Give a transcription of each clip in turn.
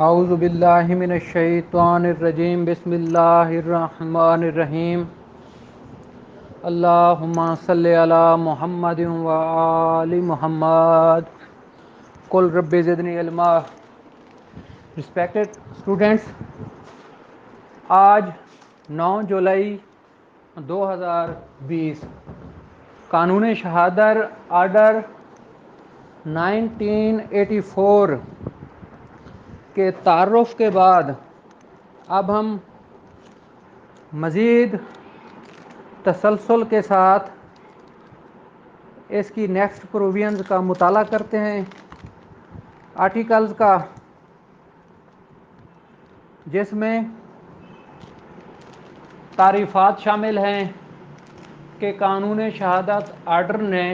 اعوذ باللہ من الشیطان الرجیم بسم اللہ الرحمن الرحیم اللہم صلی علی محمد و آل محمد قل رب زدنی علما. Respected students, آج 9 جولائی 2020 قانون شہادر آرڈر 1984 کے تعارف کے بعد اب ہم مزید تسلسل کے ساتھ اس کی نیکسٹ پروویژنز کا مطالعہ کرتے ہیں، آرٹیکلز کا، جس میں تعریفات شامل ہیں کہ قانون شہادت آرڈر نے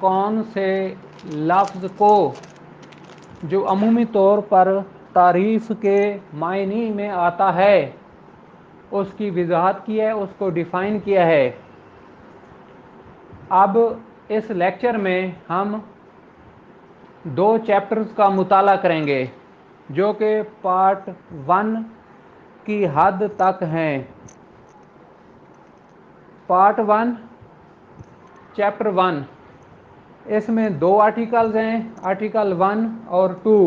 کون سے لفظ کو جو عمومی طور پر تعریف کے معنی میں آتا ہے اس کی وضاحت کی ہے، اس کو ڈیفائن کیا ہے. اب اس لیکچر میں ہم 2 چیپٹرز کا مطالعہ کریں گے جو کہ پارٹ 1 کی حد تک ہیں. پارٹ 1 چیپٹر 1، اس میں 2 آرٹیکلز ہیں، آرٹیکل 1 اور 2،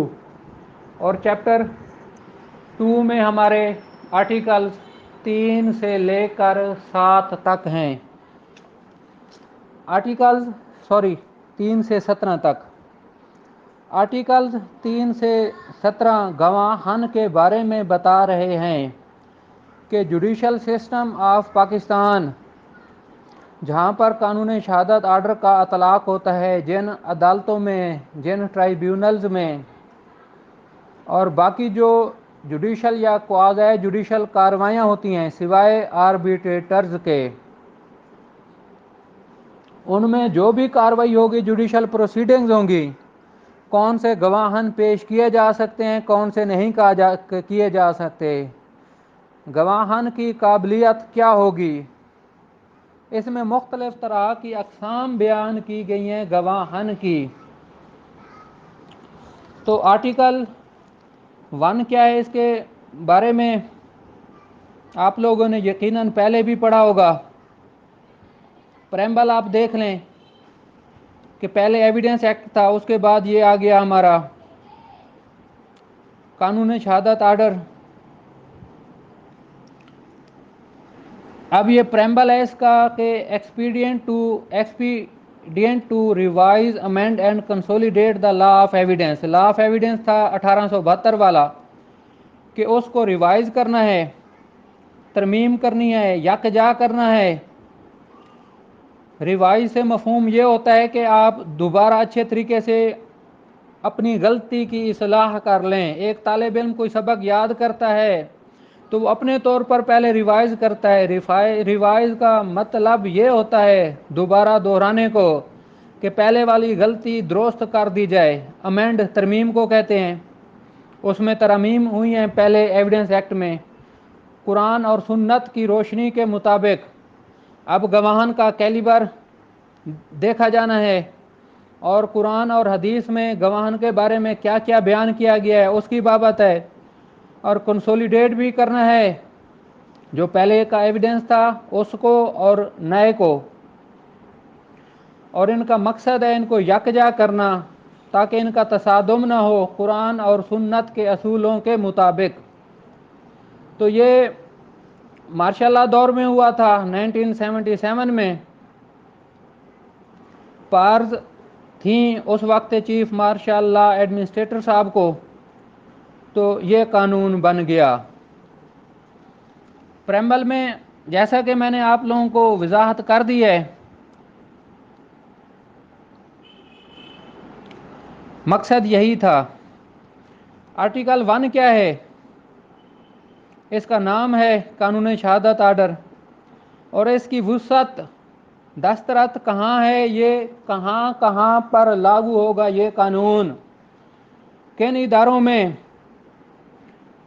اور چیپٹر 2 میں ہمارے آرٹیکلز 3 سے لے کر 7 تک ہیں. 3 سے 17 تک. آرٹیکلز 3 سے 17 گواہان کے بارے میں بتا رہے ہیں کہ جوڈیشل سسٹم آف پاکستان، جہاں پر قانون شہادت آرڈر کا اطلاق ہوتا ہے، جن عدالتوں میں، جن ٹرائیبیونلز میں اور باقی جو جوڈیشل یا کوازی جوڈیشل کارروائیاں ہوتی ہیں سوائے آربیٹریٹرز کے، ان میں جو بھی کارروائی ہوگی، جوڈیشل پروسیڈنگز ہوں گی، کون سے گواہان پیش کیے جا سکتے ہیں، کون سے نہیں کیے جا سکتے، گواہان کی قابلیت کیا ہوگی، اس میں مختلف طرح کی اقسام بیان کی گئی ہیں گواہان کی. تو آرٹیکل 1 کیا ہے، اس کے بارے میں آپ لوگوں نے یقیناً پہلے بھی پڑھا ہوگا. پریمبل آپ دیکھ لیں کہ پہلے ایویڈنس ایکٹ تھا، اس کے بعد یہ آ گیا ہمارا قانون شہادت آرڈر. اب یہ پریمبل ہے اس کا کہ expedient to revise amend and consolidate the law of evidence. Law of evidence تھا 1872 والا، کہ اس کو ریوائز کرنا ہے، ترمیم کرنی ہے، یکجا کرنا ہے. ریوائز سے مفہوم یہ ہوتا ہے کہ آپ دوبارہ اچھے طریقے سے اپنی غلطی کی اصلاح کر لیں. ایک طالب علم کوئی سبق یاد کرتا ہے تو وہ اپنے طور پر پہلے ریوائز کرتا ہے. ریوائز کا مطلب یہ ہوتا ہے دوبارہ دہرانے کو، کہ پہلے والی غلطی درست کر دی جائے. امینڈ ترمیم کو کہتے ہیں. اس میں ترامیم ہوئی ہیں پہلے ایویڈنس ایکٹ میں قرآن اور سنت کی روشنی کے مطابق. اب گواہان کا کیلیبر دیکھا جانا ہے، اور قرآن اور حدیث میں گواہان کے بارے میں کیا کیا بیان کیا گیا ہے اس کی بابت ہے. اور کنسولیڈیٹ بھی کرنا ہے جو پہلے کا ایویڈنس تھا اس کو اور نئے کو، اور ان کا مقصد ہے ان کو یکجا کرنا تاکہ ان کا تصادم نہ ہو قرآن اور سنت کے اصولوں کے مطابق. تو یہ مارشل لا دور میں ہوا تھا 1977 میں. پارز تھیں اس وقت چیف مارشل لا ایڈمنسٹریٹر صاحب کو، تو یہ قانون بن گیا. پریمبل میں جیسا کہ میں نے آپ لوگوں کو وضاحت کر دی ہے، مقصد یہی تھا. آرٹیکل 1 کیا ہے؟ اس کا نام ہے قانون شہادت آرڈر، اور اس کی وسعت دسترت کہاں ہے، یہ کہاں کہاں پر لاگو ہوگا یہ قانون، کن اداروں میں.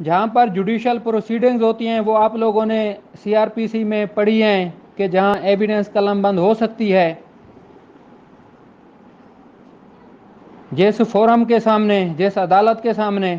جہاں پر جوڈیشل پروسیڈنگز ہوتی ہیں وہ آپ لوگوں نے CRPC میں پڑھی ہیں کہ جہاں ایویڈنس قلم بند ہو سکتی ہے، جس فورم کے سامنے، جس عدالت کے سامنے.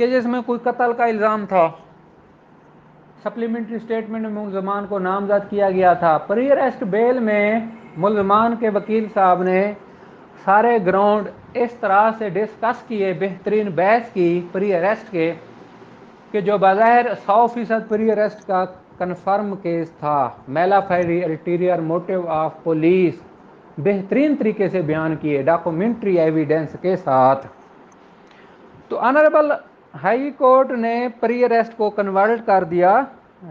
کہ جس میں کوئی قتل کا الزام تھا، سپلیمنٹری اسٹیٹمنٹ میں ملزمان کو نامزد کیا گیا تھا۔ پری اریسٹ بیل میں ملزمان کے وکیل صاحب نے سارے گراؤنڈ اس طرح سے ڈسکس کیے، بہترین بحث کی پری اریسٹ کے، کہ جو بظاہر 100% پری اریسٹ کا کنفرم کیس تھا، mala fide ulterior motive of police, بہترین طریقے سے بیان کیے ڈاکومنٹری ایویڈنس کے ساتھ۔ تو آنریبل ہائی کورٹ نے پری اریسٹ کو کنورٹ کر دیا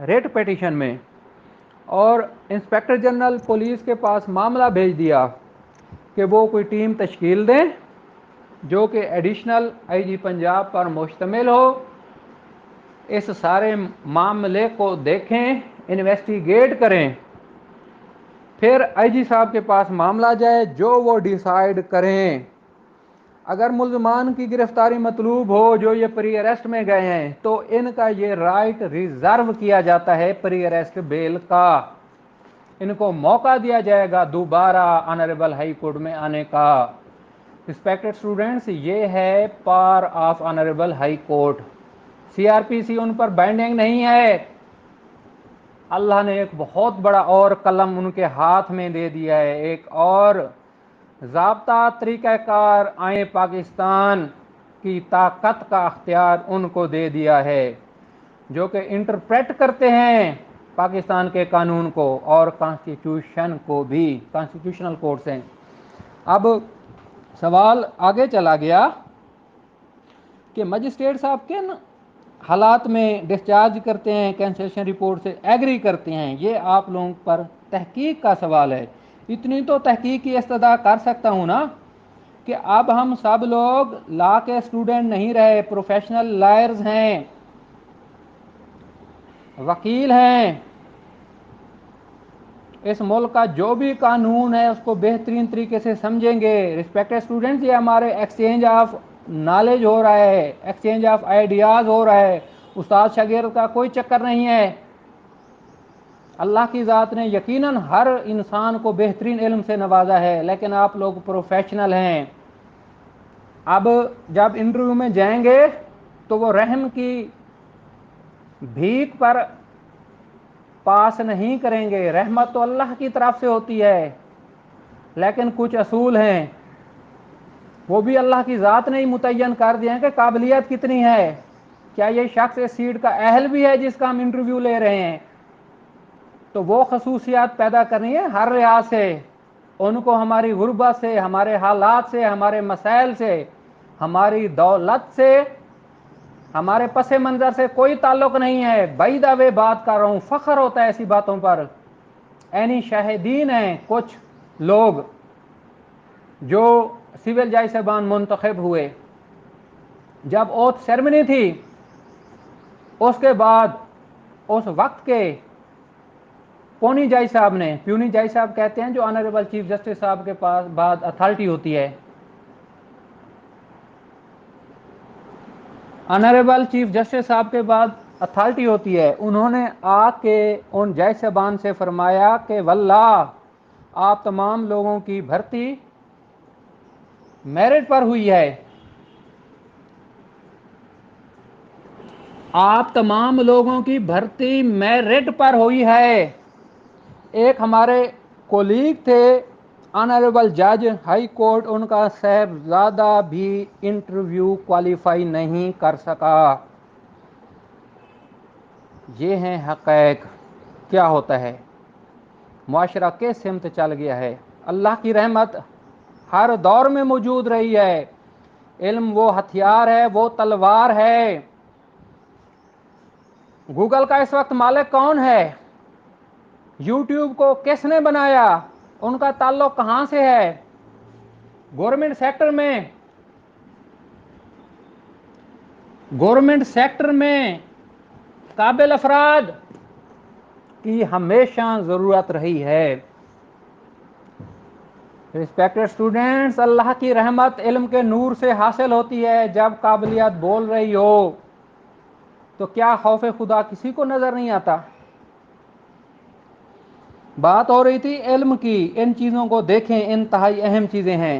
ریٹ پیٹیشن میں، اور انسپیکٹر جنرل پولیس کے پاس معاملہ بھیج دیا کہ وہ کوئی ٹیم تشکیل دیں جو کہ ایڈیشنل آئی جی پنجاب پر مشتمل ہو، اس سارے معاملے کو دیکھیں، انویسٹیگیٹ کریں، پھر آئی جی صاحب کے پاس معاملہ جائے، جو وہ ڈیسائیڈ کریں۔ اگر ملزمان کی گرفتاری مطلوب ہو جو یہ پری اریسٹ میں گئے ہیں، تو ان کا یہ رائٹ ریزرو کیا جاتا ہے پری اریسٹ بیل کا، ان کو موقع دیا جائے گا دوبارہ آنریبل ہائی کورٹ میں آنے کا۔ رسپیکٹڈ اسٹوڈنٹس، یہ ہے power of honourable high court. C R P C ان پر بائنڈنگ نہیں ہے، اللہ نے ایک بہت بڑا اور قلم ان کے ہاتھ میں دے دیا ہے، ایک اور ضابطہ طریقہ کار آئین پاکستان کی طاقت کا اختیار ان کو دے دیا ہے، جو کہ انٹرپریٹ کرتے ہیں پاکستان کے قانون کو اور کانسٹیٹیوشن کو بھی، کانسٹیٹیوشنل کورٹس ہیں۔ اب سوال آگے چلا گیا کہ مجسٹریٹ صاحب کن حالات میں ڈسچارج کرتے ہیں، کینسلیشن رپورٹ سے ایگری کرتے ہیں، یہ آپ لوگوں پر تحقیق کا سوال ہے۔ اتنی تو تحقیق کی استدعا کر سکتا ہوں نا کہ اب ہم سب لوگ لا کے اسٹوڈنٹ نہیں رہے، پروفیشنل لائرز ہیں، وکیل ہیں، اس ملک کا جو بھی قانون ہے اس کو بہترین طریقے سے سمجھیں گے۔ رسپیکٹڈ اسٹوڈنٹس، یہ ہمارے ایکسچینج آف نالج ہو رہا ہے، ایکسچینج آف آئیڈیاز ہو رہا ہے، استاد شاگرد کا کوئی چکر نہیں ہے۔ اللہ کی ذات نے یقیناً ہر انسان کو بہترین علم سے نوازا ہے، لیکن آپ لوگ پروفیشنل ہیں۔ اب جب انٹرویو میں جائیں گے تو وہ رحم کی بھیک پر پاس نہیں کریں گے، رحمت تو اللہ کی طرف سے ہوتی ہے، لیکن کچھ اصول ہیں وہ بھی اللہ کی ذات نے ہی متعین کر دیا ہے کہ قابلیت کتنی ہے، کیا یہ شخص اس سیٹ کا اہل بھی ہے جس کا ہم انٹرویو لے رہے ہیں، تو وہ خصوصیات پیدا کرنی ہے ہر ریاض سے، ان کو ہماری غربت سے، ہمارے حالات سے، ہمارے مسائل سے، ہماری دولت سے، ہمارے پس منظر سے کوئی تعلق نہیں ہے۔ بائی دا وے بات کر رہا ہوں، فخر ہوتا ہے ایسی باتوں پر۔ اینی شاہدین ہیں کچھ لوگ جو سول جج صاحبان منتخب ہوئے، جب اوتھ سیرمنی تھی اس کے بعد اس وقت کے پونی جج صاحب نے، پیونی جج صاحب کہتے ہیں جو آنریبل چیف جسٹس صاحب کے پاس بعد اتھارٹی ہوتی ہے، آنریبل چیف جسٹس صاحب کے بعد اتھارٹی ہوتی ہے، انہوں نے آ کے ان جج صاحبان سے فرمایا کہ واللہ آپ تمام لوگوں کی بھرتی میرٹ پر ہوئی ہے، آپ تمام لوگوں کی بھرتی میرٹ پر ہوئی ہے۔ ایک ہمارے کولیگ تھے آنریبل جج ہائی کورٹ، ان کا صاحبزادہ بھی انٹرویو کوالیفائی نہیں کر سکا۔ یہ ہیں حقائق۔ کیا ہوتا ہے، معاشرہ کس سمت چل گیا ہے۔ اللہ کی رحمت ہر دور میں موجود رہی ہے، علم وہ ہتھیار ہے، وہ تلوار ہے۔ گوگل کا اس وقت مالک کون ہے؟ یوٹیوب کو کس نے بنایا؟ ان کا تعلق کہاں سے ہے؟ گورنمنٹ سیکٹر میں قابل افراد کی ہمیشہ ضرورت رہی ہے۔ رسپیکٹڈ اسٹوڈنٹس، اللہ کی رحمت علم کے نور سے حاصل ہوتی ہے۔ جب قابلیت بول رہی ہو تو کیا خوف خدا کسی کو نظر نہیں آتا؟ بات ہو رہی تھی علم کی، ان چیزوں کو دیکھیں، انتہائی اہم چیزیں ہیں۔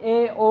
MAO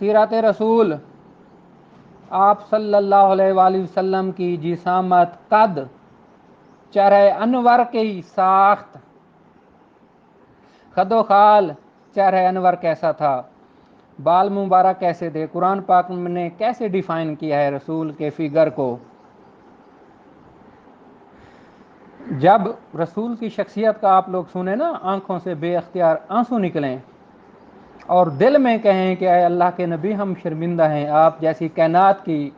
سیرت رسول، آپ صلی اللہ علیہ وآلہ وسلم کی جسامت، قد، چہرہ انور کی ساخت، خد و خال چہرہ انور کیسا تھا، بال مبارک کیسے تھے، قرآن پاک نے کیسے ڈیفائن کیا ہے رسول کے فگر کو۔ جب رسول کی شخصیت کا آپ لوگ سنیں نا، آنکھوں سے بے اختیار آنسو نکلیں اور دل میں کہیں کہ اے اللہ کے نبی ہم شرمندہ ہیں، آپ جیسی کائنات کی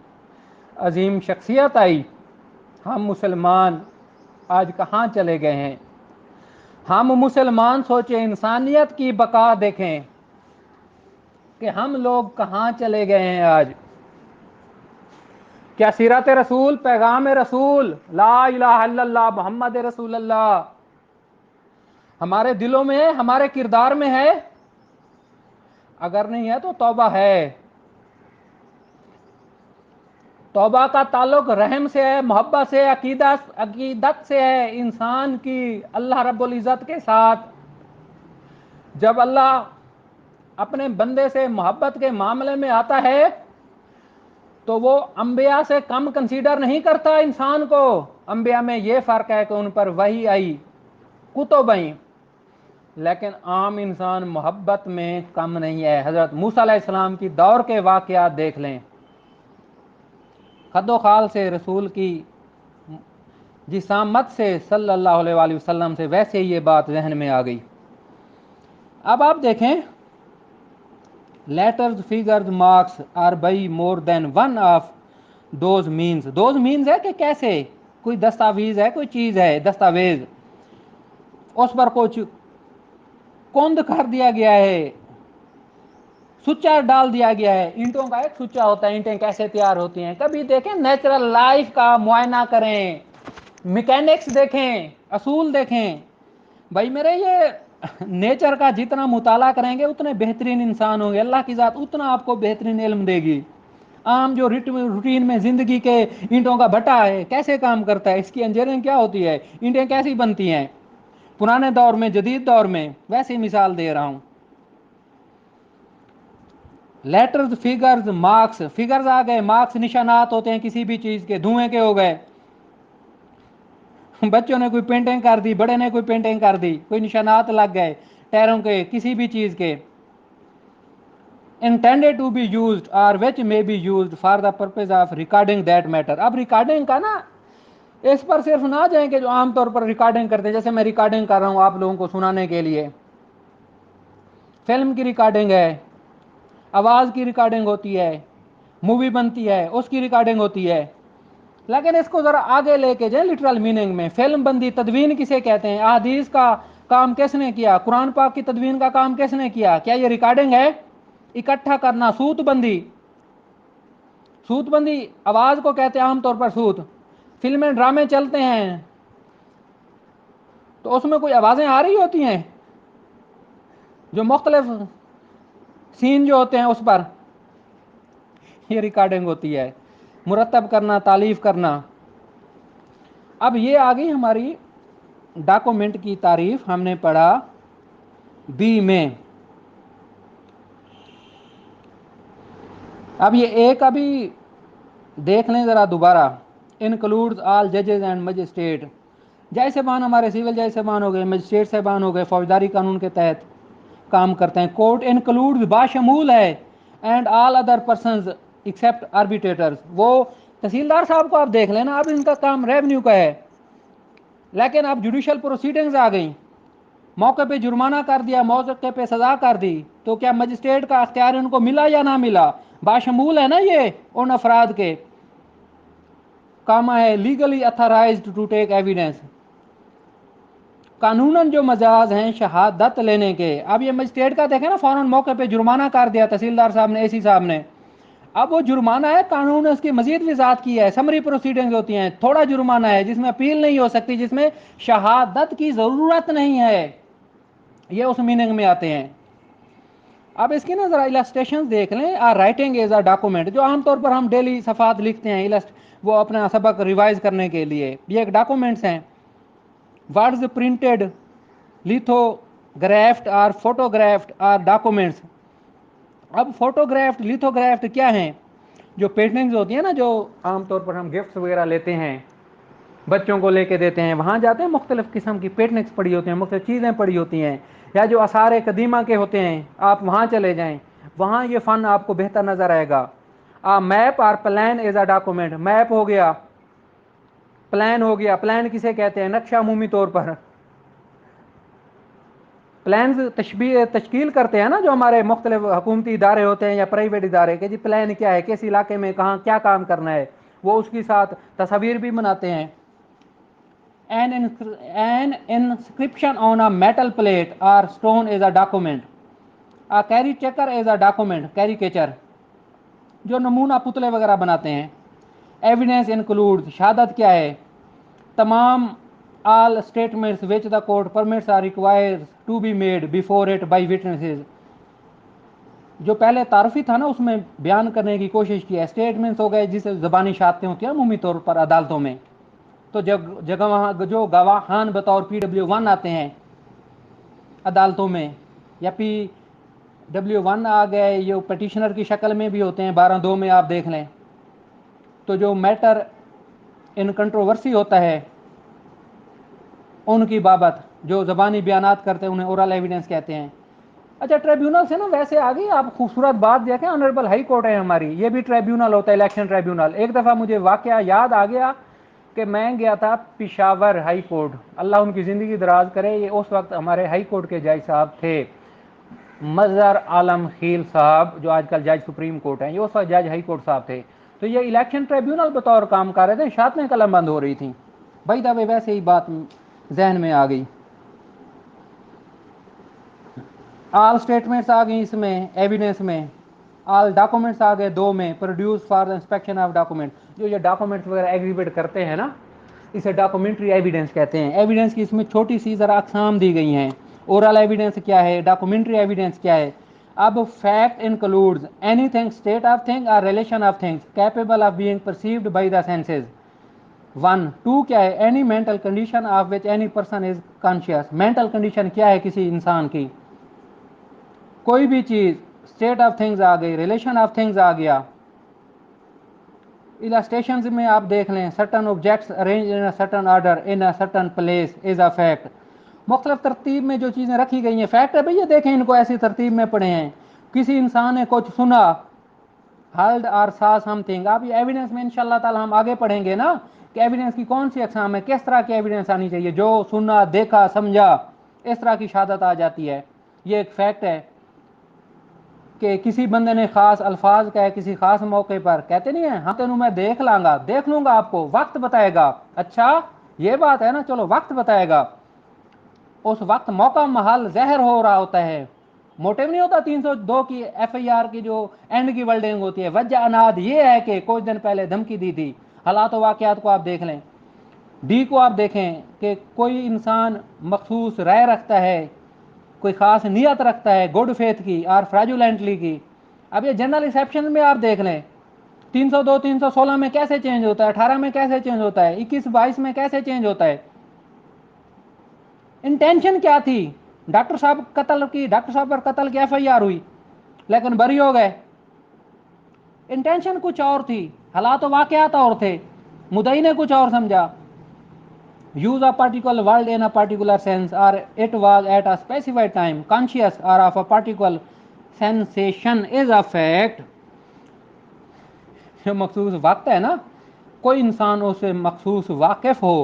عظیم شخصیت آئی، ہم مسلمان آج کہاں چلے گئے ہیں۔ ہم مسلمان سوچیں، انسانیت کی بقا دیکھیں کہ ہم لوگ کہاں چلے گئے ہیں آج۔ کیا سیرت رسول، پیغام رسول، لا الہ الا اللہ محمد رسول اللہ ہمارے دلوں میں ہے، ہمارے کردار میں ہے؟ اگر نہیں ہے تو توبہ ہے۔ توبہ کا تعلق رحم سے ہے، محبت سے، عقیدت سے ہے انسان کی اللہ رب العزت کے ساتھ۔ جب اللہ اپنے بندے سے محبت کے معاملے میں آتا ہے تو وہ انبیاء سے کم کنسیڈر نہیں کرتا انسان کو۔ انبیاء میں یہ فرق ہے کہ ان پر وحی آئی، کتب آئیں، لیکن عام انسان محبت میں کم نہیں ہے۔ حضرت موسیٰ علیہ السلام کی دور کے واقعات دیکھ لیں، خد و خال سے رسول کی جسامت سے صلی اللہ علیہ وآلہ وسلم سے ویسے یہ بات ذہن میں آ گئی۔ اب آپ دیکھیں، letters, figures, marks are by more than one of those means. Those means ہے کہ کیسے، کوئی دستاویز ہے، کوئی چیز ہے دستاویز، اس پر کچھ کند کر دیا گیا ہے، سچا ڈال دیا گیا ہے۔ اینٹوں کا ایک سچا ہوتا ہے، اینٹیں کیسے تیار ہوتی ہیں، کبھی دیکھیں نیچرل لائف کا معائنہ کریں، میکینکس دیکھیں، اصول دیکھیں۔ بھائی میرے یہ نیچر کا جتنا مطالعہ کریں گے اتنے بہترین انسان ہوں گے، اللہ کی ذات اتنا آپ کو بہترین علم دے گی۔ عام جو روٹین میں زندگی کے اینٹوں کا بھٹا ہے کیسے کام کرتا ہے، اس کی انجینئرنگ کیا ہوتی ہے، اینٹیں کیسی بنتی ہیں پرانے دور میں، جدید دور میں، ویسی مثال دے رہا ہوں۔ لیٹرز، فگرز، مارکس، فگرز آ گئے، مارکس نشانات ہوتے ہیں کسی بھی چیز کے، دھوئیں کے ہو گئے، بچوں نے کوئی پینٹنگ کر دی، بڑے نے کوئی پینٹنگ کر دی، کوئی نشانات لگ گئے ٹائروں کے، کسی بھی چیز کے۔ intended to be used or which may be used for the purpose of recording that matter۔ اب ریکارڈنگ کا نا، اس پر صرف نہ جائیں کہ جو عام طور پر ریکارڈنگ کرتے ہیں، جیسے میں ریکارڈنگ کر رہا ہوں آپ لوگوں کو سنانے کے لیے، فلم کی ریکارڈنگ ہے، آواز کی ریکارڈنگ ہوتی ہے، مووی بنتی ہے اس کی ریکارڈنگ ہوتی ہے، لیکن اس کو ذرا آگے لے کے جائیں لٹرل میننگ میں۔ فلم بندی، تدوین کسے کہتے ہیں، احادیث کا کام کس نے کیا، قرآن پاک کی تدوین کا کام کس نے کیا، کیا یہ ریکارڈنگ ہے؟ اکٹھا کرنا، سوت بندی، سوت بندی آواز کو کہتے ہیں عام طور پر سوت۔ فلمیں ڈرامے چلتے ہیں تو اس میں کوئی آوازیں آ رہی ہوتی ہیں جو مختلف سین جو ہوتے ہیں اس پر، یہ ریکارڈنگ ہوتی ہے۔ مرتب کرنا، تالیف کرنا۔ اب یہ آ گئی ہماری ڈاکومنٹ کی تعریف، ہم نے پڑھا بی میں۔ اب یہ ایک ابھی دیکھ لیں ذرا دوبارہ، انکلوڈز آل ججز اینڈ مجسٹریٹ۔ جج صاحبان ہمارے سول جج صاحبان ہو گئے، مجسٹریٹ صاحبان ہو گئے، فوجداری قانون کے تحت کام کرتے ہیں۔ کورٹ انکلوڈز باشمول ہے، and all other persons except arbitrators. وہ تحصیلدار صاحب کو آپ دیکھ لینا، اب ان کا کام ریونیو کا ہے، لیکن اب جوڈیشل پروسیڈنگز آ گئیں، موقع پہ جرمانہ کر دیا، موقع پہ سزا کر دی، تو کیا مجسٹریٹ کا اختیار ان کو ملا یا نہ ملا؟ باشمول ہے نا یہ ان افراد کے، کاما ہے legally authorised to take evidence, قانوناً جو مجاز ہیں شہادت لینے کے۔ اب یہ مجسٹریٹ کا دیکھیں نا، فوراً موقع پہ جرمانہ کر دیا تحصیلدار صاحب نے، اے سی صاحب نے، اب وہ جرمانہ ہے، قانون نے اس کی مزید وضاحت کی ہے، سمری پروسیڈنگز ہوتی ہیں، تھوڑا جرمانہ ہے جس میں اپیل نہیں ہو سکتی، جس میں شہادت کی ضرورت نہیں ہے، یہ اس میننگ میں آتے ہیں۔ اب اس کی نا ذرا السٹریشنز دیکھ لیں۔ رائٹنگ از اے ڈاکومنٹ، جو عام طور پر ہم ڈیلی صفحات لکھتے ہیں وہ اپنا سبق ریوائز کرنے کے لیے، یہ ایک ڈاکومنٹس ہیں۔ ورڈز پرنٹڈ، لیتھوگرافڈ اور فوٹوگرافڈ آر ڈاکومنٹس اب فوٹوگرافٹ لیتھوگرافٹ کیا ہیں؟ جو پینٹنگز ہوتی ہیں نا، جو عام طور پر ہم گفٹس وغیرہ لیتے ہیں، بچوں کو لے کے دیتے ہیں، وہاں جاتے ہیں مختلف قسم کی پینٹنگس پڑی ہوتی ہیں، مختلف چیزیں پڑی ہوتی ہیں، یا جو آثار قدیمہ کے ہوتے ہیں، آپ وہاں چلے جائیں، وہاں یہ فن آپ کو بہتر نظر آئے گا. میپ اور plan as a document. Map ہو گیا، پلان ہو گیا. پلان کسے کہتے ہیں؟ نقشہ عمومی طور پر پلانز تشکیل کرتے ہیں نا، جو ہمارے مختلف حکومتی ادارے ہوتے ہیں یا پرائیویٹ ادارے، کہ جی پلان کیا ہے، کس علاقے میں کہاں کیا کام کرنا ہے، وہ اس کے ساتھ تصاویر بھی بناتے ہیں. An inscription on a metal plate or stone is a document. A caricature is a document. Caricature جو نمونہ پتلے وغیرہ بناتے ہیں. Evidence include. شہادت کیا ہے؟ تمام all statements which the court permits are required to be made before it by witnesses. جو پہلے تعارفی تھا نا، اس میں بیان کرنے کی کوشش کی ہے. اسٹیٹمنٹس ہو گئے جسے زبانی شہادتیں ہوتی ہیں عمومی طور پر عدالتوں میں. تو جو گواہان بطور PW1 آتے ہیں عدالتوں میں، یا PW1 آ گئے، یہ پٹیشنر کی شکل میں بھی ہوتے ہیں، 12(2) میں آپ دیکھ لیں. تو جو میٹر ان کنٹروورسی ہوتا ہے ان کی بابت جو زبانی بیانات کرتے ہیں، انہیں اورل ایویڈنس کہتے ہیں. اچھا، ٹریبیونل سے نا ویسے آگئی آپ خوبصورت بات دیکھیں. آنریبل ہائی کورٹ ہے ہماری، یہ بھی ٹریبیونل ہوتا ہے، الیکشن ٹریبیونل. ایک دفعہ مجھے واقعہ یاد آ گیا کہ میں گیا تھا پشاور ہائی کورٹ. اللہ ان کی زندگی دراز کرے. یہ اس وقت ہمارے ہائی کورٹ کے جج صاحب تھے، مظہر عالم خیل صاحب، جو آج کل جج سپریم کورٹ ہیں. یہ اس وقت جج ہائی کورٹ صاحب تھے. تو یہ الیکشن ٹریبیونل بطور کام کر رہے تھے. شاطیں قلم بند ہو رہی تھیں. بھائی دبے ویسے ہی بات ذہن میں آ گئی. آل اسٹیٹمنٹس آ گئی اس میں، ایویڈنس میں. آل ڈاکومنٹس آ گئے 2 میں. Produce for inspection of document. جو یہ ڈاکومنٹس وغیرہ ایگزیبٹ کرتے ہیں نا، اسے ڈاکومنٹری ایویڈنس کہتے ہیں. ایویڈنس کی اس میں چھوٹی سی ذرا اقسام دی گئی ہیں. اورل ایویڈنس کیا ہے، ڈاکومنٹری ایویڈنس کیا ہے. اب fact includes anything, state of thing اور relation of things capable of being perceived by the senses. 1 2 کیا ہے؟ Any mental condition of which any person is conscious. Mental condition کیا ہے کسی انسان کی؟ کوئی بھی چیز. اسٹیٹ آف تھنگز آ گئی، ریلیشن آف تھنگز آ گیا. السٹریشنز میں آپ دیکھ لیں، certain objects arrange in certain order in certain place is a fact. مختلف ترتیب میں جو چیزیں رکھی گئی ہیں فیکٹ ہے. بھئی یہ دیکھیں، ان کو ایسی ترتیب میں پڑھے ہیں. کسی انسان نے کچھ سنا، ہرڈ اور سا سم تھنگ. آپ یہ ایویڈنس میں انشاءاللہ تعالی ہم آگے پڑھیں گے نا کہ ایویڈنس کی کون سی اقسام ہے، کس طرح کی ایویڈنس آنی چاہیے. جو سنا، دیکھا، سمجھا، اس طرح کی شہادت آ جاتی ہے. یہ ایک فیکٹ ہے کہ کسی بندے نے خاص الفاظ کہے کسی خاص موقع پر. کہتے نہیں ہیں، ہاں تینوں میں دیکھ لوں گا، آپ کو وقت بتائے گا. اچھا یہ بات ہے نا، چلو وقت بتائے گا. اس وقت موقع محل ظاہر ہو رہا ہوتا ہے. موٹیو نہیں ہوتا 302 کی FIR کی جو اینڈ کی ورڈنگ ہوتی ہے. وجہ اناد یہ ہے کہ کچھ دن پہلے دھمکی دی تھی. حالات و واقعات کو آپ دیکھ لیں. ڈی کو آپ دیکھیں کہ کوئی انسان مخصوص رائے رکھتا ہے، کوئی خاص نیت رکھتا ہے گڈ فیتھ کی اور فریجولینٹلی کی. اب یہ جنرل ایکسیپشن میں آپ دیکھ لیں، 302 316 میں کیسے چینج ہوتا ہے، 18 میں کیسے چینج ہوتا ہے، 21 22 میں کیسے چینج ہوتا ہے. انٹینشن کیا تھی؟ ڈاکٹر صاحب پر قتل کی FIR ہوئی لیکن بری ہو گئے. انٹینشن کچھ اور تھی، حالات و واقعات اور تھے، مدعی نے کچھ اور سمجھا. Use a particular word in a particular sense or it was at a specified time conscious or of a particular sensation is a fact. جو مخصوص وقت ہے نا، کوئی انسان اس سے مخصوص واقف ہو،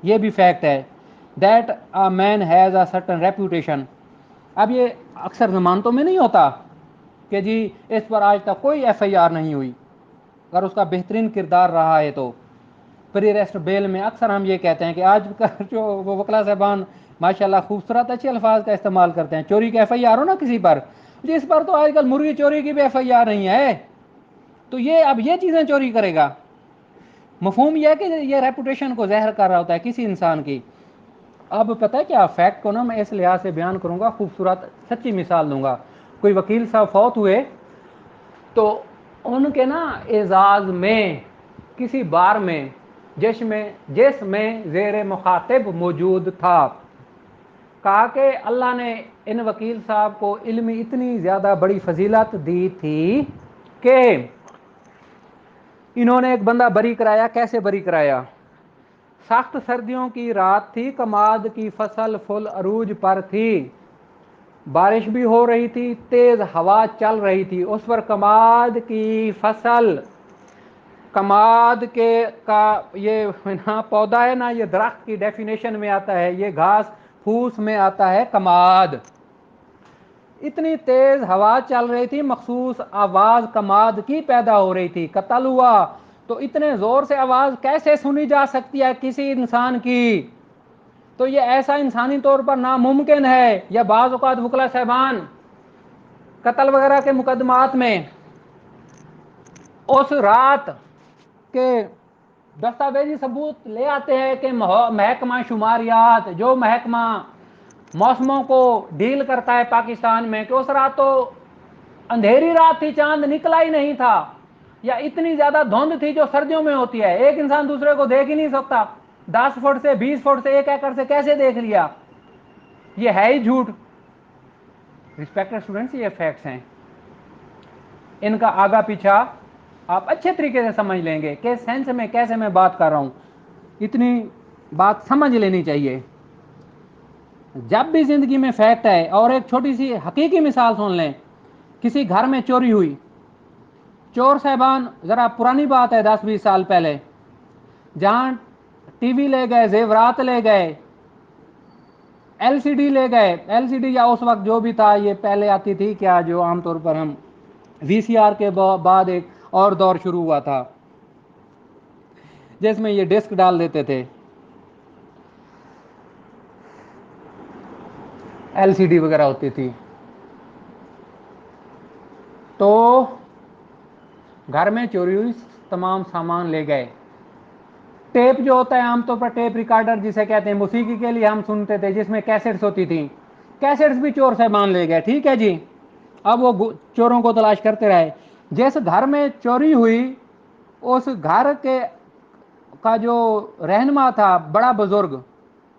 یہ بھی فیکٹ ہے. That a man has a certain reputation. اب یہ اکثر ضمانتوں میں نہیں ہوتا کہ جی اس پر آج تک کوئی FIR نہیں ہوئی، اگر اس کا بہترین کردار رہا ہے تو. پری ریسٹ بیل میں اکثر ہم یہ کہتے ہیں کہ آج جو وکلا صاحبان ماشاءاللہ خوبصورت اچھے الفاظ کا استعمال کرتے ہیں. چوری کی FIR ہو نا کسی پر، جس پر تو آج کل مرغی چوری کی بھی FIR نہیں ہے، تو یہ اب یہ چیزیں چوری کرے گا. مفہوم یہ ہے کہ یہ ریپوٹیشن کو ظاہر کر رہا ہوتا ہے کسی انسان کی. اب پتہ ہے کیا، فیکٹ کو نا میں اس لحاظ سے بیان کروں گا، خوبصورت سچی مثال دوں گا. کوئی وکیل صاحب فوت ہوئے تو ان کے نا اعزاز میں کسی بار میں جس میں زیر مخاطب موجود تھا، کہا کہ اللہ نے ان وکیل صاحب کو علمی اتنی زیادہ بڑی فضیلت دی تھی کہ انہوں نے ایک بندہ بری کرایا. کیسے بری کرایا؟ سخت سردیوں کی رات تھی، کماد کی فصل فل عروج پر تھی، بارش بھی ہو رہی تھی، تیز ہوا چل رہی تھی. اس پر کماد کی فصل، کماد کے کا یہ نا پودا ہے نا، یہ درخت کی ڈیفینیشن میں آتا ہے، یہ گھاس پھوس میں آتا ہے کماد. اتنی تیز ہوا چل رہی تھی، مخصوص آواز کماد کی پیدا ہو رہی تھی. قتل ہوا تو اتنے زور سے آواز کیسے سنی جا سکتی ہے کسی انسان کی؟ تو یہ ایسا انسانی طور پر ناممکن ہے. یا بعض اوقات وکلا صاحبان قتل وغیرہ کے مقدمات میں اس رات کے دستاویزی ثبوت لے آتے ہیں کہ محکمہ شماریات، جو محکمہ موسموں کو ڈیل کرتا ہے پاکستان میں، کہ اس رات تو اندھیری رات تھی، چاند نکلا ہی نہیں تھا، یا اتنی زیادہ دھند تھی جو سردیوں میں ہوتی ہے، ایک انسان دوسرے کو دیکھ ہی نہیں سکتا. 10 فٹ سے 20 فٹ سے 1 ایکڑ سے کیسے دیکھ لیا؟ یہ ہے ہی جھوٹ. ریسپیکٹڈ اسٹوڈنٹس، یہ فیکٹس ہیں. ان کا آگا پیچھا آپ اچھے طریقے سے سمجھ لیں گے کہ سینس میں کیسے میں بات کر رہا ہوں. اتنی بات سمجھ لینی چاہیے. جب بھی زندگی میں فیکٹ ہے، اور ایک چھوٹی سی حقیقی مثال سن لیں. کسی گھر میں چوری ہوئی، چور صاحبان، ذرا پرانی بات ہے 10-20 سال پہلے، جہاں ٹی وی لے گئے، زیورات لے گئے، ایل سی ڈی لے گئے. ایل سی ڈی یا اس وقت جو بھی تھا، یہ پہلے آتی تھی کیا، جو عام طور پر ہم وی سی آر کے بعد ایک اور دور شروع ہوا تھا جس میں یہ ڈسک ڈال دیتے تھے، ایل سی ڈی وغیرہ ہوتی تھی. تو گھر میں چوری ہوئی، تمام سامان لے گئے. ٹیپ جو ہوتا ہے عام طور پر ٹیپ ریکارڈر جسے کہتے ہیں، موسیقی کے لیے ہم سنتے تھے، جس میں کیسٹس ہوتی تھیں، کیسٹس بھی چور صاحبان لے گئے. ٹھیک ہے جی. اب وہ چوروں کو تلاش کرتے رہے. جس گھر میں چوری ہوئی، اس گھر کے کا جو رہنما تھا، بڑا بزرگ،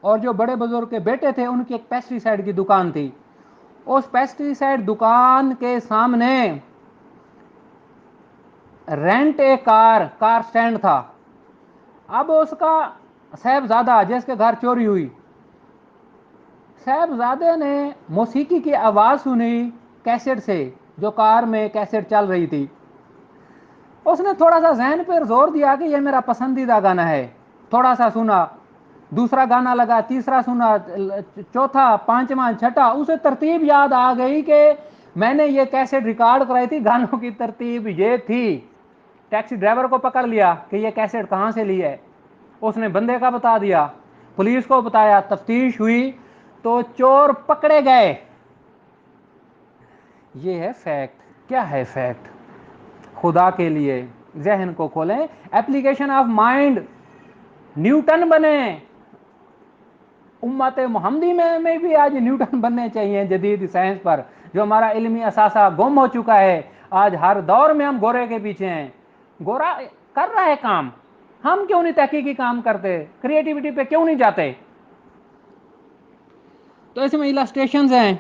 اور جو بڑے بزرگ کے بیٹے تھے، ان کی ایک پیسٹی سائڈ کی دکان تھی. اس پیسٹی سائڈ دکان کے سامنے رینٹ اے کار سٹینڈ تھا. اب اس کا صاحبزادہ جس کے گھر چوری ہوئی، صاحبزادے نے موسیقی کی آواز سنی کیسٹ سے، جو کار میں کیسٹ چل رہی تھی. اس نے تھوڑا سا ذہن پر زور دیا کہ یہ میرا پسندیدہ گانا ہے. تھوڑا سا سنا، دوسرا گانا لگا، تیسرا سنا، چوتھا، پانچواں، چھٹا. اسے ترتیب یاد آ گئی کہ میں نے یہ کیسٹ ریکارڈ کرائی تھی، گانوں کی ترتیب یہ تھی. ٹیکسی ڈرائیور کو پکڑ لیا کہ یہ کیسٹ کہاں سے لی ہے. اس نے بندے کا بتا دیا، پولیس کو بتایا، تفتیش ہوئی تو چور پکڑے گئے. یہ ہے فیکٹ. کیا ہے فیکٹ؟ خدا کے لیے ذہن کو کھولیں. ایپلیکیشن آف مائنڈ نیوٹن بنے. امت محمدی میں بھی آج نیوٹن بننے چاہیے جدید سائنس پر. جو ہمارا علمی اثاثہ گم ہو چکا ہے، آج ہر دور میں ہم گورے کے پیچھے ہیں. گورا کر رہا ہے کام، ہم کیوں نہیں تحقیقی کام کرتے، کریٹیوٹی پہ کیوں نہیں جاتے؟ تو اس میں السٹریشنز ہیں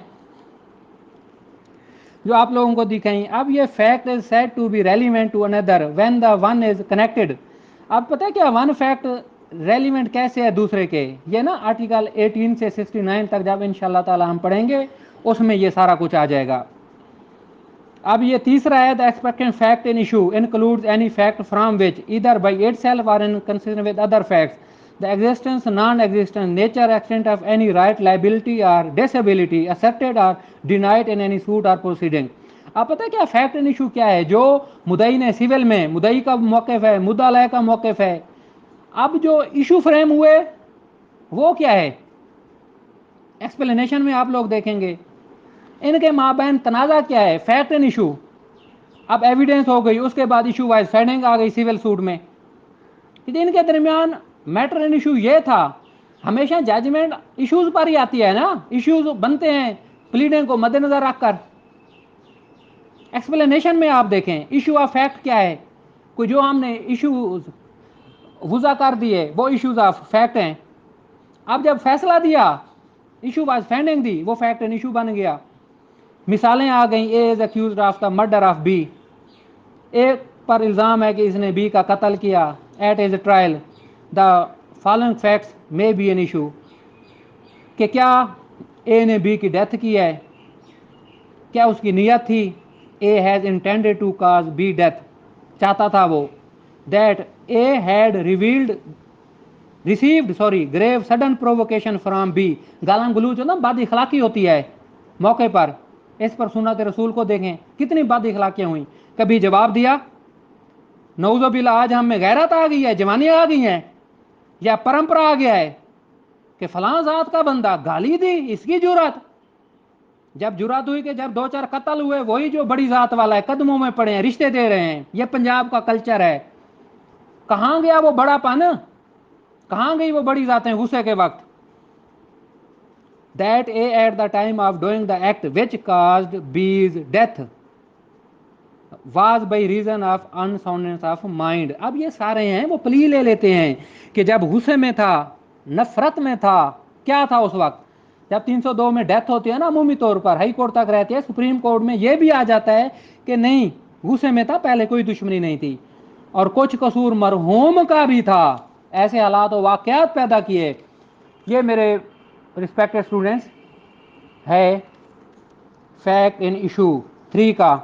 جو آپ لوگوں کو دکھائیں. اب یہ fact is said to be relevant to another when the one is connected. اب پتہ ہے کیا ون فیکٹ ریلیونٹ کیسے ہے دوسرے کے؟ یہ نا آرٹیکل 18 سے 69 تک جب انشاءاللہ تعالی ہم پڑھیں گے، اس میں یہ سارا کچھ آ جائے گا. اب یہ تیسرا ہے، the expectant fact in issue includes any fact from which either by itself اور in consider with other facts the existence, non-existence, nature, extent of any right, liability or disability asserted or denied in any suit or proceeding. آپ پتہ ہے کیا fact in issue کیا ہے؟ جو مدعی نے سول میں، مدعی کا موقف ہے، مدعا علیہ کا موقف ہے. اب جو ایشو فریم ہوئے وہ کیا ہے؟ ایکسپلینیشن میں آپ لوگ دیکھیں گے ان کے مابین تنازع کیا ہے. فیکٹ ان ایشو، اب ایویڈنس ہو گئی، اس کے بعد ایشو وائز فائنڈنگ آ گئی سول سوٹ میں. ان کے درمیان میٹر ان ایشو یہ تھا، ہمیشہ ججمنٹ ایشوز پر ہی آتی ہے نا، ایشوز بنتے ہیں پلیڈنگ کو مد نظر رکھ کر. ایکسپلینیشن میں آپ دیکھیں ایشو آف فیکٹ کیا ہے، کوئی جو ہم نے ایشوز وضع کر دیے وہ ایشوز آف فیکٹ ہیں. اب جب فیصلہ دیا ایشو واز فائنڈنگ دی، وہ فیکٹ اینڈ ایشو بن گیا. مثالیں آ گئیں. A is accused of the murder of B, A پر الزام ہے کہ اس نے بی کا قتل کیا. At is a trial the following facts may be in issue, کہ کیا اے نے بی کی ڈیتھ کی ہے، کیا اس کی نیت تھی. A has intended to cause B death, چاہتا تھا وہ. That A had received grave sudden provocation from B, گالاں گلوچ نا بد اخلاقی ہوتی ہے موقع پر. اس پر سنت رسول کو دیکھیں کتنی بد اخلاقیاں ہوئیں. کبھی جواب دیا، نعوذ باللہ آج ہم میں غیرت آ گئی ہے، جوانی آ گئی ہے، یا پرمپرا آ گیا ہے کہ فلاں ذات کا بندہ گالی دی، اس کی جرات. جب جرات ہوئی کہ جب 2-4 قتل ہوئے، وہی جو بڑی ذات والا ہے قدموں میں پڑے ہیں، رشتے دے رہے ہیں. یہ پنجاب کا کلچر ہے. کہاں گیا وہ بڑا پن، کہاں گئی وہ بڑی ذاتیں غصے کے وقت. That A at the time of doing the act which caused B's death was by reason of unsoundness of mind. اب یہ سارے ہیں وہ پلی لے لیتے ہیں کہ جب غصے میں تھا، نفرت میں تھا. کیا تھا اس وقت جب 302 میں ڈیتھ ہوتی ہے نا، عمومی طور پر ہائی کورٹ تک رہتی ہے، سپریم کورٹ میں یہ بھی آ جاتا ہے کہ نہیں غصے میں تھا، پہلے کوئی دشمنی نہیں تھی، اور کچھ قصور مرحوم کا بھی تھا. ایسے حالات و واقعات پیدا کیے. یہ میرے رسپیکٹڈ اسٹوڈنٹس ہے فیکٹ ان ایشو 3 کا.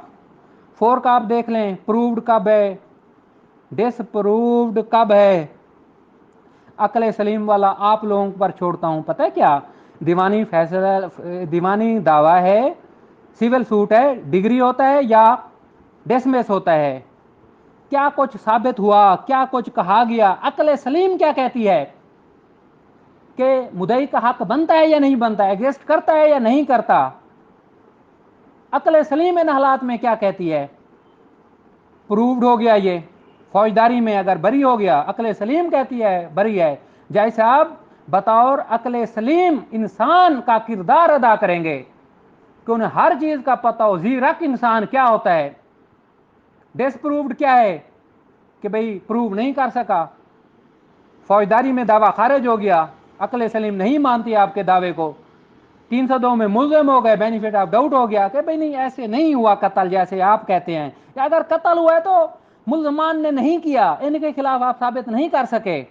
4 کا آپ دیکھ لیں، پرووڈ کب ہے، ڈس پرووڈ کب ہے. عقل سلیم والا آپ لوگوں پر چھوڑتا ہوں. پتہ ہے کیا، دیوانی فیصلہ، دیوانی دعویٰ ہے، سول سوٹ ہے، ڈگری ہوتا ہے یا ڈسمس ہوتا ہے. کیا کچھ ثابت ہوا، کیا کچھ کہا گیا، عقل سلیم کیا کہتی ہے کہ مدعی کا حق بنتا ہے یا نہیں بنتا، ایگزسٹ کرتا ہے یا نہیں کرتا. عقل سلیم ان حالات میں کیا کہتی ہے. پرووڈ ہو گیا، یہ فوجداری میں اگر بری ہو گیا، عقل سلیم کہتی ہے بری ہے. جیسے آپ بطور عقل سلیم انسان کا کردار ادا کریں گے کہ انہیں ہر چیز کا پتہ ہو، زیرک انسان کیا ہوتا ہے. ڈس پرووڈ کیا ہے کہ بھئی پروو نہیں کر سکا، فوجداری میں دعویٰ خارج ہو گیا، عقل سلیم نہیں مانتی آپ کے دعوے کو. 302 میں ملزم ہو گئے، بینیفٹ آف ڈاؤٹ ہو گیا کہ بھئی نہیں ایسے نہیں ہوا قتل جیسے آپ کہتے ہیں، یا اگر قتل ہوا ہے تو ملزمان نے نہیں کیا، ان کے خلاف آپ ثابت نہیں کر سکے.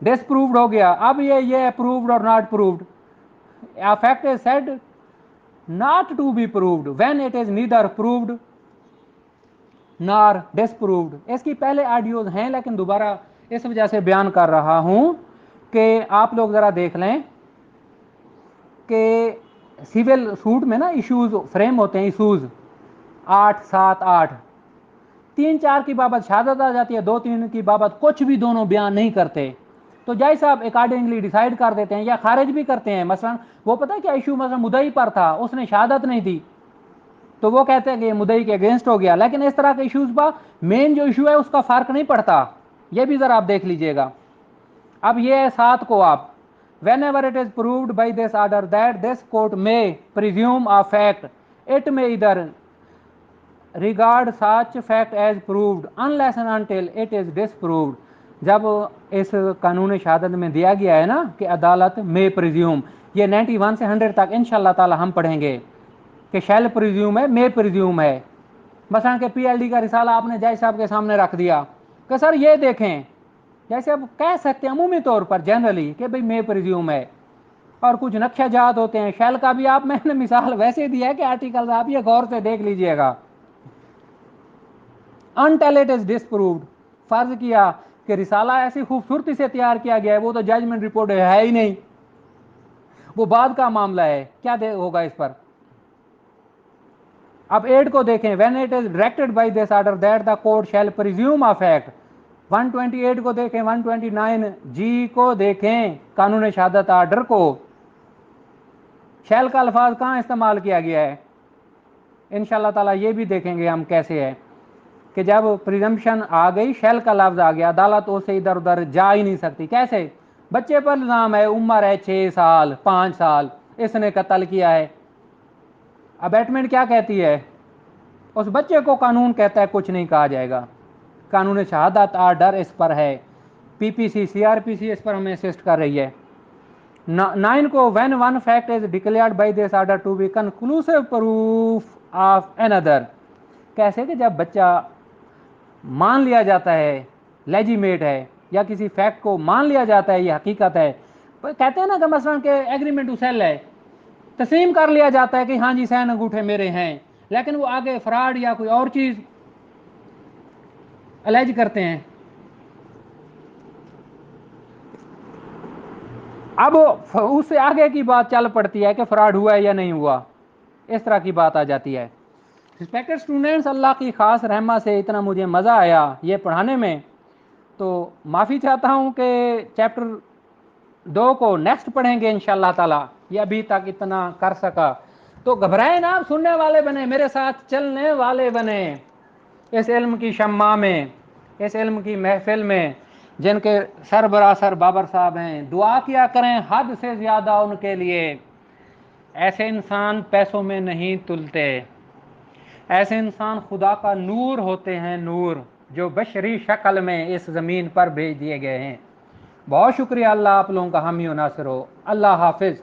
ڈس پرووڈ ہو گیا. اب یہ پرووڈ اور not proved. Fact is said not to be proved when it is neither proved nor disproved. اس کی پہلے آڈیوز ہیں لیکن دوبارہ اس وجہ سے بیان کر رہا ہوں کہ آپ لوگ ذرا دیکھ لیں کہ سیول سوٹ میں نا ایشوز فریم ہوتے ہیں، ایشوز 8 7 8، 3 4 کی بابت شہادت آ جاتی ہے، 2 3 کی بابت کچھ بھی دونوں بیان نہیں کرتے. تو جج صاحب اکارڈنگلی ڈیسائیڈ کر دیتے ہیں یا خارج بھی کرتے ہیں. مثلا وہ پتہ ہے کیا ایشو، مثلا مدعی پر تھا، اس نے شہادت نہیں دی تو وہ کہتے ہیں کہ یہ مدعی کے اگینسٹ ہو گیا. لیکن اس طرح کے ایشوز پر مین جو ایشو ہے اس کا فرق نہیں پڑتا. یہ بھی ذرا آپ دیکھ لیجئے گا. اب یہ ہے 7 کو آپ whenever it is proved by this order that this court may presume a fact it may either regard such fact as proved unless and until it is disproved. جب اس قانون شہادت میں دیا گیا ہے نا کہ عدالت میں پریزیوم، یہ 91 سے 100 تک انشاءاللہ تعالی ہم پڑھیں گے کہ شیل پریزیوم ہے، میں پریزیوم ہے. مثلا کہ پی ایل ڈی کا رسالہ آپ نے جج صاحب کے سامنے رکھ دیا کہ سر یہ دیکھیں، جیسے اب کہہ سکتے ہیں عمومی طور پر جنرلی کہ بھئی میں پریزیوم ہے، اور کچھ نقشہ جات ہوتے ہیں. شیل کا بھی آپ، میں نے مثال ویسے دیا ہے کہ آرٹیکل آپ یہ غور سے دیکھ لیجئے گا. until it is disproved، فرض کیا کہ رسالہ ایسی خوبصورتی سے تیار کیا گیا ہے، وہ تو ججمنٹ رپورٹ ہے ہی نہیں، وہ بعد کا معاملہ ہے، کیا ہوگا اس پر. اب 8 کو دیکھیں when it is directed by this order that the court shall presume a fact. 128 کو دیکھیں، 129 جی کو دیکھیں، قانون شہادت آرڈر کو. شیل کا الفاظ کہاں استعمال کیا گیا ہے انشاءاللہ تعالی یہ بھی دیکھیں گے ہم کیسے ہے کہ جب پریزمپشن آ گئی، شیل کا لفظ آ گیا، عدالت اسے ادھر ادھر جا ہی نہیں سکتی. کیسے؟ بچے پر الزام ہے، عمر ہے 6 سال 5 سال، اس نے قتل کیا ہے. ابیٹمنٹ کیا کہتی ہے؟ اس بچے کو قانون کہتا ہے کچھ نہیں کہا جائے گا. قانون شہادت آرڈر اس پر ہے، پی پی سی سی آر پی سی اس پر ہمیں اسسٹ کر رہی ہے. 9 کو when one fact is declared by this order to be conclusive proof of another. کیسے کہ جب بچہ مان لیا جاتا ہے لیجیمیٹ ہے یا کسی فیکٹ کو مان لیا جاتا ہے یہ حقیقت ہے، کہتے ہیں نا کہ مثلا کہ ایگریمنٹ ٹو سیل ہے، تسلیم کر لیا جاتا ہے کہ ہاں جی سین انگوٹھے میرے ہیں، لیکن وہ آگے فراڈ یا کوئی اور چیز الیج کرتے ہیں، اب اس سے آگے کی بات چل پڑتی ہے کہ فراڈ ہوا ہے یا نہیں ہوا، اس طرح کی بات آ جاتی ہے۔ ریسپیکٹڈ اسٹوڈنٹس، اللہ کی خاص رحمت سے اتنا مجھے مزہ آیا یہ پڑھانے میں، تو معافی چاہتا ہوں کہ چیپٹر 2 کو نیکسٹ پڑھیں گے انشاءاللہ تعالی، یہ ابھی تک اتنا کر سکا تو گھبرائے نا، سننے والے بنے، میرے ساتھ چلنے والے بنے اس علم کی شمع میں، اس علم کی محفل میں، جن کے سربراہ سر بابر صاحب ہیں، دعا کیا کریں حد سے زیادہ ان کے لیے۔ ایسے انسان پیسوں میں نہیں تلتے، ایسے انسان خدا کا نور ہوتے ہیں، نور جو بشری شکل میں اس زمین پر بھیج دیے گئے ہیں۔ بہت شکریہ، اللہ آپ لوگوں کا حامی و ناصر ہو، اللہ حافظ۔